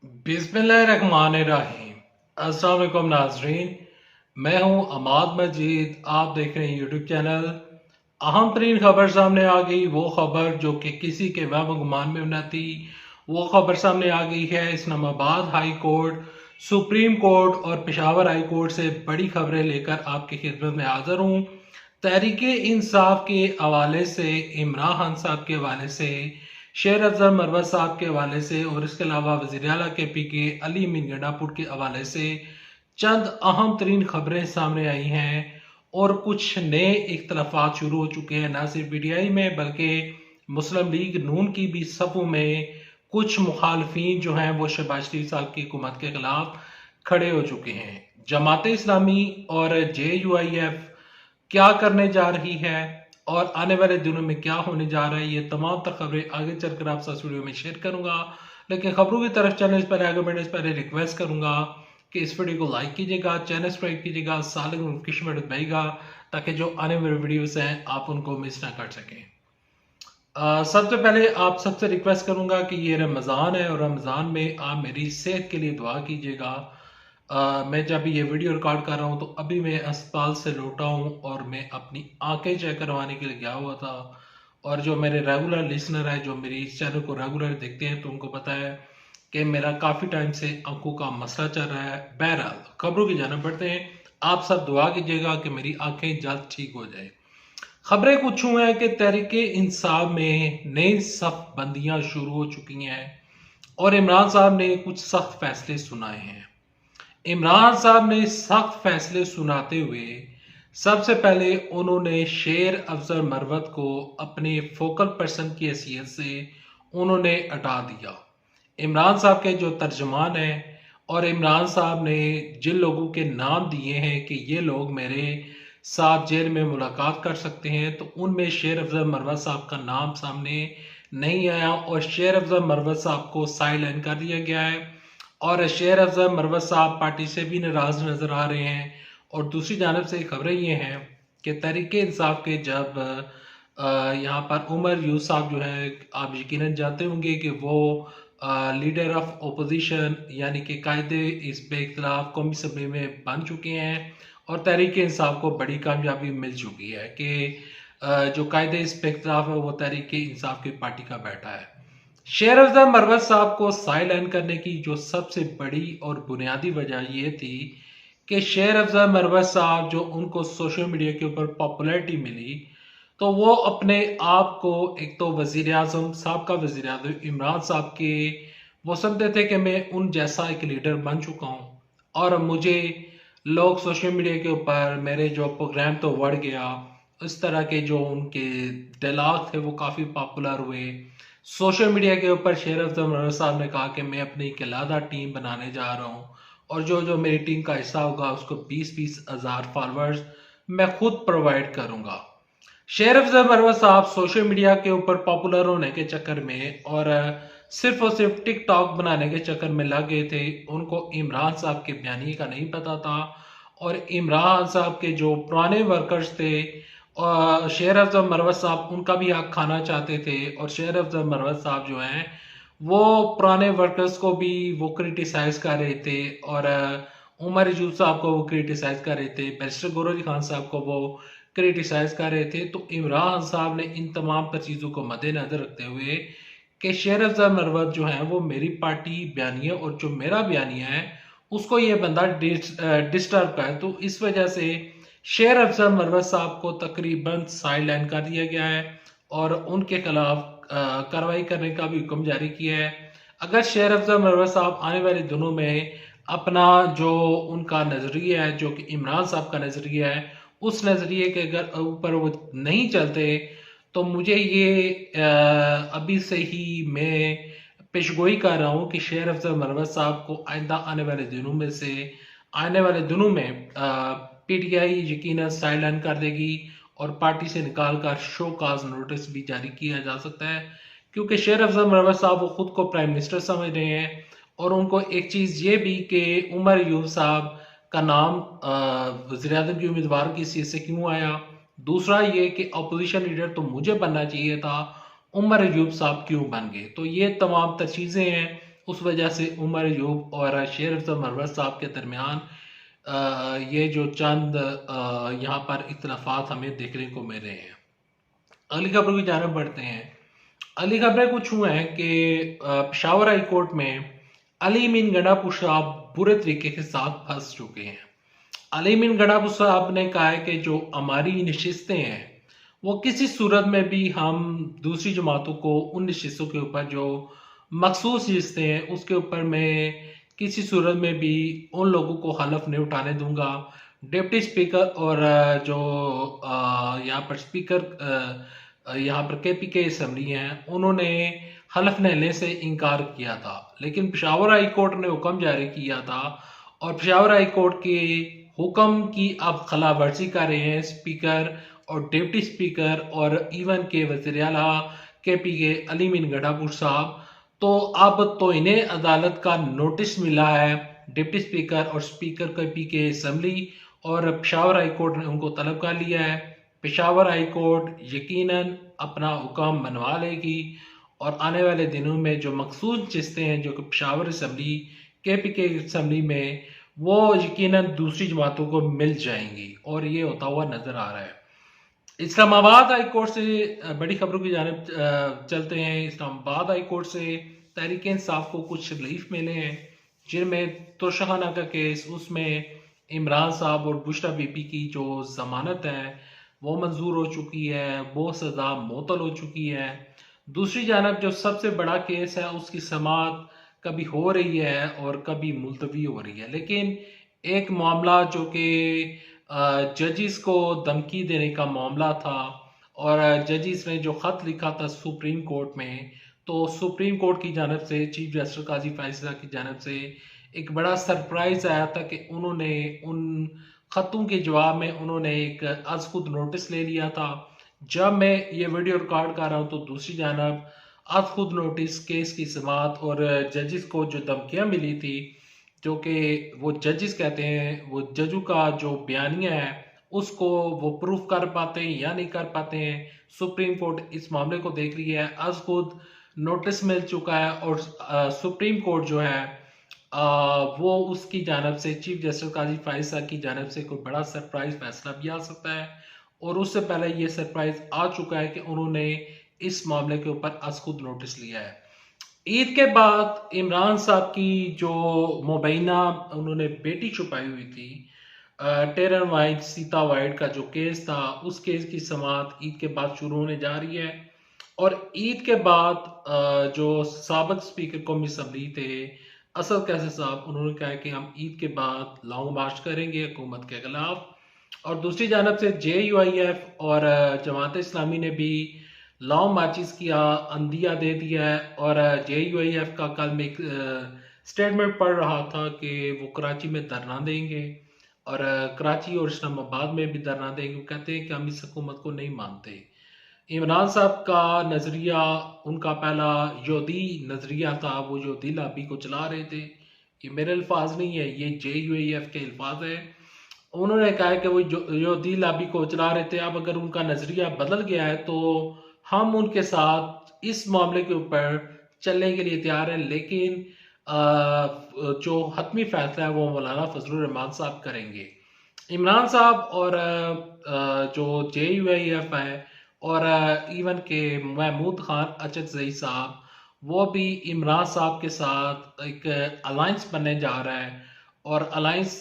बिस्मिल्लाहिर्रहमानिर्रहीम। अस्सलाम वालेकुम नाजरीन, मैं हूं अमाद मजीद। आप देख रहे हैं यूट्यूब चैनल। अहम तरीन खबर सामने आ गई, वो खबर जो कि किसी के वहम गुमान में न थी। वो खबर सामने आ गई है Islamabad high court, supreme court और पेशावर हाई कोर्ट से बड़ी खबरें लेकर आपकी खिदमत में हाजिर हूँ। तहरीके इंसाफ के हवाले से, इमरान खान साहब के हवाले से, शेर अफजल मरवत साहब के हवाले से और इसके अलावा वज़ीर आला के पी के अली मीन गंडापुर के हवाले से चंद अहम तरीन खबरें सामने आई हैं और कुछ नए इख्तलाफात शुरू हो चुके हैं, ना सिर्फ पीटीआई में बल्कि मुस्लिम लीग नून की भी सफ़ों में कुछ मुखालफिन जो हैं वो शहबाज शरीफ साहब की हुकूमत के खिलाफ खड़े हो चुके हैं। जमात इस्लामी और JUIF क्या करने जा रही है और आने वाले दिनों में क्या होने जा रहा है, ये तमाम तर खबरें आगे चलकर आप साथ वीडियो में शेयर करूंगा। लेकिन खबरों की तरफ चलने से पहले, आगे बढ़ने से पहले रिक्वेस्ट करूंगा कि इस वीडियो को लाइक कीजिएगा, चैनल सब्सक्राइब कीजिएगा, साथ ही नोटिफिकेशन बटन दबाइएगा ताकि जो आने वाले वीडियोस हैं आप उनको मिस ना कर सकें। सबसे पहले आप सबसे रिक्वेस्ट करूंगा कि ये रमज़ान है और रमज़ान में आप मेरी सेहत के लिए दुआ कीजिएगा। मैं जब ये वीडियो रिकॉर्ड कर रहा हूँ तो अभी मैं अस्पताल से लौटा हूँ और मैं अपनी आंखें चेक करवाने के लिए गया हुआ था। और जो मेरे रेगुलर लिसनर है, जो मेरी इस चैनल को रेगुलर देखते हैं, तो उनको पता है कि मेरा काफ़ी टाइम से आंखों का मसला चल रहा है। बहरहाल खबरों की जानिब बढ़ते हैं। आप सब दुआ कीजिएगा कि मेरी आंखें जल्द ठीक हो जाए। खबरें कुछ यूं हैं कि तहरीके इंसाफ में नई सफ बंदियां शुरू हो चुकी हैं और इमरान साहब ने कुछ सख्त फैसले सुनाए हैं। इमरान साहब ने सख्त फैसले सुनाते हुए सबसे पहले उन्होंने शेर अफजल मरवत को अपने फोकल पर्सन की हैसियत से उन्होंने हटा दिया। इमरान साहब के जो तर्जमान हैं और इमरान साहब ने जिन लोगों के नाम दिए हैं कि ये लोग मेरे साथ जेल में मुलाकात कर सकते हैं, तो उनमें शेर अफजल मरवत साहब का नाम सामने नहीं आया और शेर अफजल मरवत साहब को साइलेंट कर दिया गया है। और शेर अफजल मरवत साहब पार्टी से भी नाराज नजर आ रहे हैं। और दूसरी जानब से खबरें ये हैं कि तहरीके इंसाफ के जब यहाँ पर उमर यूसुफ साहब जो है, आप यकीनन जानते होंगे कि वो लीडर ऑफ ओपोजिशन यानी कि कायदे इस पे इख्तिलाफ कौमी असम्बली में बन चुके हैं और तहरीक इंसाफ को बड़ी कामयाबी मिल चुकी है कि जो कायदे इस पे इख्तिलाफ है वो तहरीक इंसाफ की पार्टी का बैठा है। शेर अफजल मरवत साहब को साइलेंट करने की जो सबसे बड़ी और बुनियादी वजह ये थी कि शेर अफजल मरवत साहब जो उनको सोशल मीडिया के ऊपर पॉपुलैरिटी मिली, तो वो अपने आप को एक तो वजीर आजम, साहब का वजीर आजम इमरान साहब के, वो समझते थे कि मैं उन जैसा एक लीडर बन चुका हूँ और मुझे लोग सोशल मीडिया के ऊपर मेरे जो प्रोग्राम तो बढ़ गया, इस तरह के जो उनके डायलॉग थे वो काफ़ी पॉपुलर हुए। सोशल मीडिया के ऊपर शेर अफजल मरवत साहब ने कहा कि मैं अपनी एक अलहदा टीम बनाने जा रहा हूँ और जो जो मेरी टीम का हिस्सा होगा उसको 20-20 हज़ार फॉलोअर्स मैं खुद प्रोवाइड करूंगा। शेर अफजल मरवत साहब सोशल मीडिया के ऊपर पॉपुलर होने के चक्कर में और सिर्फ और सिर्फ टिकटॉक बनाने के चक्कर में लग गए थे। उनको इमरान साहब के बयानी का नहीं पता था और इमरान साहब के जो पुराने वर्कर्स थे और शेर अफजल मरवत साहब उनका भी हक खाना चाहते थे और शेर अफजल मरवत साहब जो हैं वो पुराने वर्कर्स को भी वो क्रिटिसाइज कर रहे थे और उमर यूसुफ साहब को वो क्रिटिसाइज कर रहे थे, बैरिस्टर गौहर अली खान साहब को वो क्रिटिसाइज कर रहे थे। तो इमरान साहब ने इन तमाम पर चीज़ों को मद्देनजर रखते हुए कि शेर अफजल मरवत जो है वो मेरी पार्टी बयानिया और जो मेरा बयानिया है उसको ये बंदा डिस्टर्ब करे, तो इस वजह से शेर अफजल मरवत साहब को तकरीबन साइलेंट कर दिया गया है और उनके खिलाफ कार्रवाई करने का भी हुक्म जारी किया है। अगर शेर अफजल मरवत साहब आने वाले दिनों में अपना जो उनका नजरिया है, जो कि इमरान साहब का नजरिया है, उस नजरिए के अगर ऊपर वो नहीं चलते, तो मुझे ये अभी से ही मैं पेशगोई कर रहा हूँ कि शेर अफजल मरवत साहब को आइंदा आने वाले दिनों में पीटीआई यकीनन साइलेंट कर देगी और पार्टी से निकाल कर शो काज नोटिस भी जारी किया जा सकता है, क्योंकि शेर अफजल मरवत साहब वो खुद को प्राइम मिनिस्टर समझ रहे हैं और उनको एक चीज़ ये भी कि उमर यूसुफ साहब का नाम वज़ीर आज़म की उम्मीदवार की हैसियत से क्यों आया। दूसरा ये कि अपोजिशन लीडर तो मुझे बनना चाहिए था, उमर यूसुफ साहब क्यों बन गए। तो ये तमाम तर चीज़ें हैं उस वजह से उमर अयूब और शेर अफजल मरवत साहब के दरमियान ये जो चंद यहाँ पर इख्तलाफात हमें देखने को मिल रहे हैं। अगली खबरों की जानब बढ़ते हैं। अगली खबरें कुछ हुए हैं कि पेशावर हाई कोर्ट में अली मीन गंडापुर साहब बुरे तरीके के साथ फंस चुके हैं। अली मीन गंडापुर साहब ने कहा है कि जो हमारी नशिस्तें हैं वो किसी सूरत में भी हम दूसरी जमातों को उन नशिस्तों के ऊपर जो मखसूस नशिस्तें हैं उसके ऊपर मैं किसी सूरत में भी उन लोगों को हलफ नहीं उठाने दूंगा। डिप्टी स्पीकर और जो यहाँ पर स्पीकर यहाँ पर केपी के असम्बली हैं उन्होंने हलफ लेने से इनकार किया था, लेकिन पेशावर हाई कोर्ट ने हुक्म जारी किया था और पेशावर हाई कोर्ट के हुक्म की अब खिलाफवर्जी कर रहे हैं स्पीकर और डिप्टी स्पीकर और इवन के वज़ीर आला केपी के अली मीन गंडापुर साहब। तो अब तो इन्हें अदालत का नोटिस मिला है, डिप्टी स्पीकर और स्पीकर केपी के असम्बली, और पेशावर हाई कोर्ट ने उनको तलब कर लिया है। पेशावर हाई कोर्ट यकीनन अपना हुक्म मनवा लेगी और आने वाले दिनों में जो मखसूस नशिस्तें हैं जो कि पेशावर असम्बली केपी के असम्बली में वो यकीनन दूसरी जमातों को मिल जाएंगी और ये होता हुआ नजर आ रहा है। इस्लामाबाद हाई कोर्ट से बड़ी खबरों की जानिब चलते हैं। इस्लामाबाद हाई कोर्ट से तहरीक इंसाफ को कुछ रिलीफ मिले हैं, जिनमें तोशाखाना का केस, उसमें इमरान साहब और बुशरा बीबी की जो जमानत है वो मंजूर हो चुकी है, वो सज़ा मुअत्तल हो चुकी है। दूसरी जानब जो सबसे बड़ा केस है उसकी समाअत कभी हो रही है और कभी मुलतवी हो रही है, लेकिन एक मामला जो कि जजिस को धमकी देने का मामला था और जजिस ने जो ख़त लिखा था सुप्रीम कोर्ट में, तो सुप्रीम कोर्ट की जानब से चीफ जस्टिस काजी फैसला की जानब से एक बड़ा सरप्राइज आया था कि उन्होंने उन खतों के जवाब में उन्होंने एक आज खुद नोटिस ले लिया था। जब मैं ये वीडियो रिकॉर्ड कर रहा हूँ तो दूसरी जानब आज खुद नोटिस केस की समाअत और जजिस को जो धमकियाँ मिली थी, जो कि वो जजिस कहते हैं वो जजों का जो बयानिया है उसको वो प्रूफ कर पाते हैं या नहीं कर पाते हैं। सुप्रीम कोर्ट इस मामले को देख रही है, आज खुद नोटिस मिल चुका है और सुप्रीम कोर्ट जो है वो उसकी जानब से चीफ जस्टिस काजी फाइजा की जानब से कोई बड़ा सरप्राइज फैसला भी आ सकता है और उससे पहले ये सरप्राइज आ चुका है कि उन्होंने इस मामले के ऊपर आज खुद नोटिस लिया है। ईद के बाद इमरान साहब की जो मुबैना उन्होंने बेटी छुपाई हुई थी, टेरर वाइट सीता वाइट का जो केस था, उस केस की समाअत ईद के बाद शुरू होने जा रही है और ईद के बाद जो साबिक स्पीकर कौमी असम्बली थे असद कैसर साहब, उन्होंने कहा कि हम ईद के बाद लॉन्ग मार्च करेंगे हुकूमत के खिलाफ। और दूसरी जानब से JUIF और जमात इस्लामी ने भी लॉन्ग मार्चिस किया अंदिया दे दिया है और JUIF का कल मैं एक स्टेटमेंट पढ़ रहा था कि वो कराची में धरना देंगे और कराची और इस्लामाबाद में भी धरना देंगे। वो कहते हैं कि हम इस हुकूमत को नहीं मानते। इमरान साहब का नज़रिया, उनका पहला यहूदी नज़रिया था, वो यहूदी लॉबी को चला रहे थे। ये मेरे अल्फाज नहीं है, ये JUIF के अल्फाज है। उन्होंने कहा है कि वो यहूदी लॉबी को चला रहे थे, अब अगर उनका नज़रिया बदल गया है तो हम उनके साथ इस मामले के ऊपर चलने के लिए तैयार हैं, लेकिन जो हतमी फैसला है वो मौलाना फजलुर रहमान साहब करेंगे। इमरान साहब और जो JUIF है और इवन के महमूद खान अचकजई साहब, वो भी इमरान साहब के साथ एक अलायंस बनने जा रहा है और अलायंस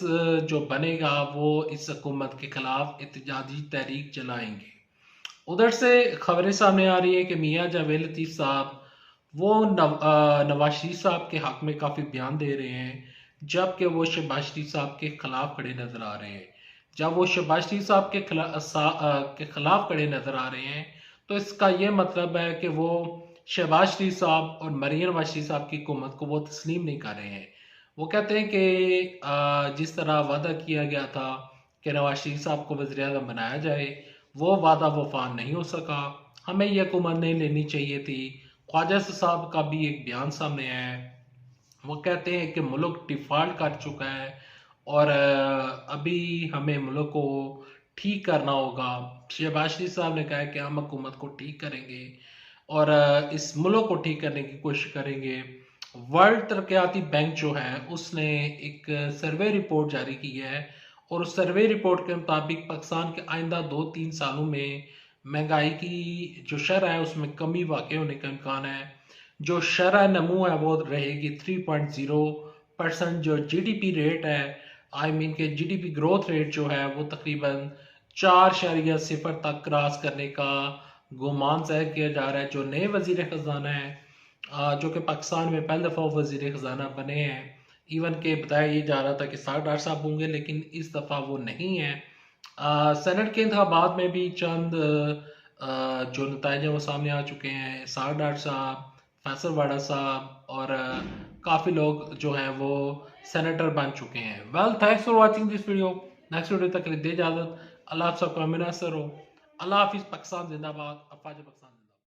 जो बनेगा वो इस हुकूमत के खिलाफ एहतजाजी तहरीक चलाएंगे। उधर से खबरें सामने आ रही है कि मियाँ जावेद लतीफ़ साहब वो नवाज शरीफ साहब के हक में काफ़ी बयान दे रहे हैं, जबकि वो शहबाज शरीफ साहब के खिलाफ खड़े नजर आ रहे हैं। जब वो शहबाज शरीफ साहब के खिलाफ खड़े नजर आ रहे हैं तो इसका ये मतलब है कि वो शहबाज शरीफ साहब और मरीम नवाज शरीफ साहब की हुकूमत को वो तस्लीम नहीं कर रहे हैं। वो कहते हैं कि जिस तरह वादा किया गया था कि नवाज शरीफ साहब को वज़ीर आज़म बनाया जाए, वो वादा वफा नहीं हो सका, हमें ये हुकूमत नहीं लेनी चाहिए थी। ख्वाजा साहब का भी एक बयान सामने आया है, वो कहते हैं कि मुल्क डिफॉल्ट कर चुका है और अभी हमें मुल्क को ठीक करना होगा। शहबाज शरीफ साहब ने कहा है कि हम हुकूमत को ठीक करेंगे और इस मुल्क को ठीक करने की कोशिश करेंगे वर्ल्ड तरक्याती बैंक जो है उसने एक सर्वे रिपोर्ट जारी की है और उस सर्वे रिपोर्ट के मुताबिक पाकिस्तान के आइंदा 2-3 सालों में महंगाई की जो शरह है उसमें कमी वाक़ई होने का इम्कान है। जो शरह नमू है वो रहेगी 3.0%। जो जीडीपी रेट है आई मीन के जीडीपी ग्रोथ रेट जो है वो तकरीबन 4.0 तक क्रॉस करने का गुमान ज़ाहिर किया जा रहा है। जो नए वज़ीर ख़ज़ाना है जो कि पाकिस्तान में पहली दफ़ा वज़ीर ख़ज़ाना बने हैं, इवन के बताया ये जा रहा था कि साठ डॉक्टर साहब होंगे लेकिन इस दफ़ा वो नहीं है। सेनेट के इंतखाबात में भी चंद जो नताइज हैं वो सामने आ चुके हैं। साठ डॉक्टर साहब, फैसल वाडा साहब और काफ़ी लोग जो हैं वो सेनेटर बन चुके हैं। Well thanks for watching this video. Next video तक के लिए दे इजाज़त। अल्लाह आप सबका मिनसर हो। अल्लाह हाफिज़। पाकिस्तान जिंदाबाद। अफवाज पाकिस्तान।